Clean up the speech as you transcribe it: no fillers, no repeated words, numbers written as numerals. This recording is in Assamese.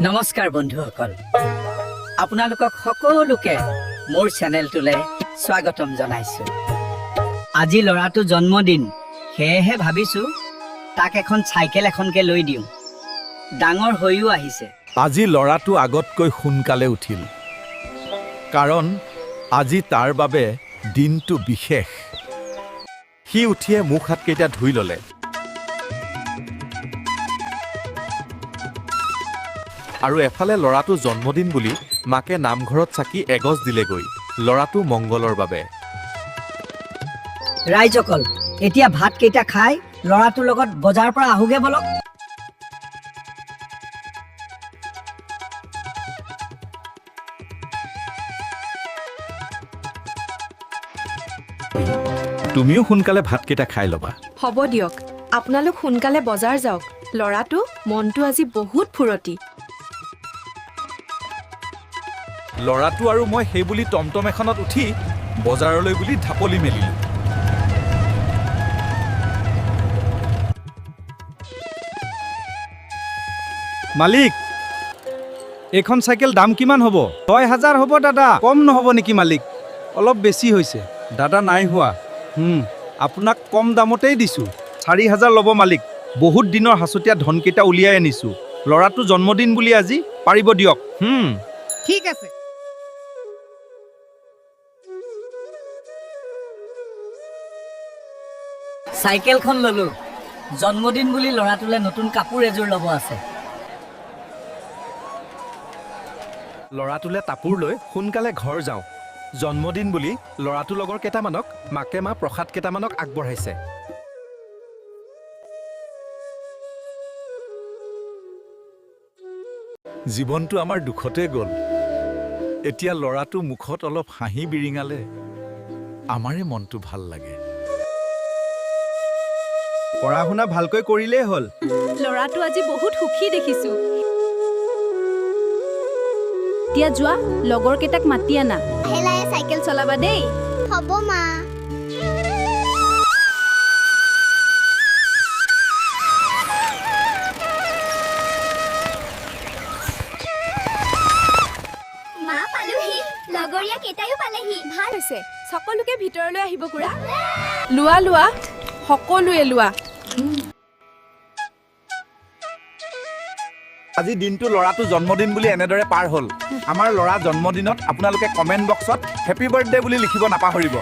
নমস্কাৰ বন্ধুসকল, আপোনালোকক সকলোকে মোৰ চেনেলটোলৈ স্বাগতম জনাইছো। আজি ল'ৰাটো জন্মদিন, সেয়েহে ভাবিছো তাক এখন চাইকেল এখনকে লৈ দিওঁ। ডাঙৰ হৈও আহিছে। আজি ল'ৰাটো আগতকৈ সোনকালে উঠিল, কাৰণ আজি তাৰ বাবে দিনটো বিশেষ। সি উঠিয়ে মুখ হাতকেইটা ধুই ল'লে। আৰু এফালে ল'ৰাটো জন্মদিন বুলি মাকে নামঘৰত চাকি এগছ দিলেগৈ, ল'ৰাটো মংগলৰ বাবে। ৰাইজসকল, এতিয়া ভাতকেইটা খাই ল'ৰাটোৰ লগত বজাৰৰ পৰা আহোগে বলক। তুমিও সোনকালে ভাতকেইটা খাই ল'বা। হ'ব দিয়ক, আপোনালোক সোনকালে বজাৰ যাওক। ল'ৰাটো মনটো আজি বহুত ফুৰতি। ল'ৰাটো আৰু মই সেই বুলি টমটম এখনত উঠি বজাৰলৈ বুলি ঢাপলি মেলিলোঁ। মালিক, এইখন চাইকেল দাম কিমান হ'ব? ৬,০০০ হ'ব দাদা। কম নহ'ব নেকি মালিক? অলপ বেছি হৈছে। দাদা নাই হোৱা, আপোনাক কম দামতেই দিছোঁ। ৪,০০০ ল'ব মালিক। বহুত দিনৰ হাঁচতীয়া ধনকেইটা উলিয়াই আনিছোঁ। ল'ৰাটো জন্মদিন বুলি আজি, পাৰিব দিয়ক। ঠিক আছে। চাইকেলখন ল'লো। জন্মদিন বুলি ল'ৰাটোলৈ নতুন কাপোৰ এযোৰ ল'ব আছে। ল'ৰাটোলৈ কাপোৰ লৈ সোনকালে ঘৰ যাওঁ। জন্মদিন বুলি ল'ৰাটোৰ লগৰ কেইটামানক মাকে প্ৰসাদ কেইটামানক আগবঢ়াইছে। জীৱনটো আমাৰ দুখতে গ'ল। এতিয়া ল'ৰাটো মুখত অলপ হাঁহি বিৰিঙালে আমাৰে মনটো ভাল লাগে। পঢ়া শুনা ভালকৈ কৰিলেই হ'ল। ল'ৰাটো আজি বহুত সুখী দেখিছোঁ। এতিয়া যোৱা, লগৰ কেইটাক মাতি আনা। লাহে চাইকেল চলাবা দেই। হ'ব মা। মা পালোহি, লগৰীয়া কেইটাইও পালেহি। ভাল হৈছে, সকলোকে ভিতৰলৈ আহিব খুৰা। লোৱা লোৱা, সকলোৱে লোৱা। আজি দিনটো ল'ৰাটো জন্মদিন বুলি এনেদৰে পাৰ হ'ল। আমাৰ ল'ৰা জন্মদিনত আপোনালোকে কমেণ্ট বক্সত হেপী বাৰ্থডে বুলি লিখিব নাপাহৰিব।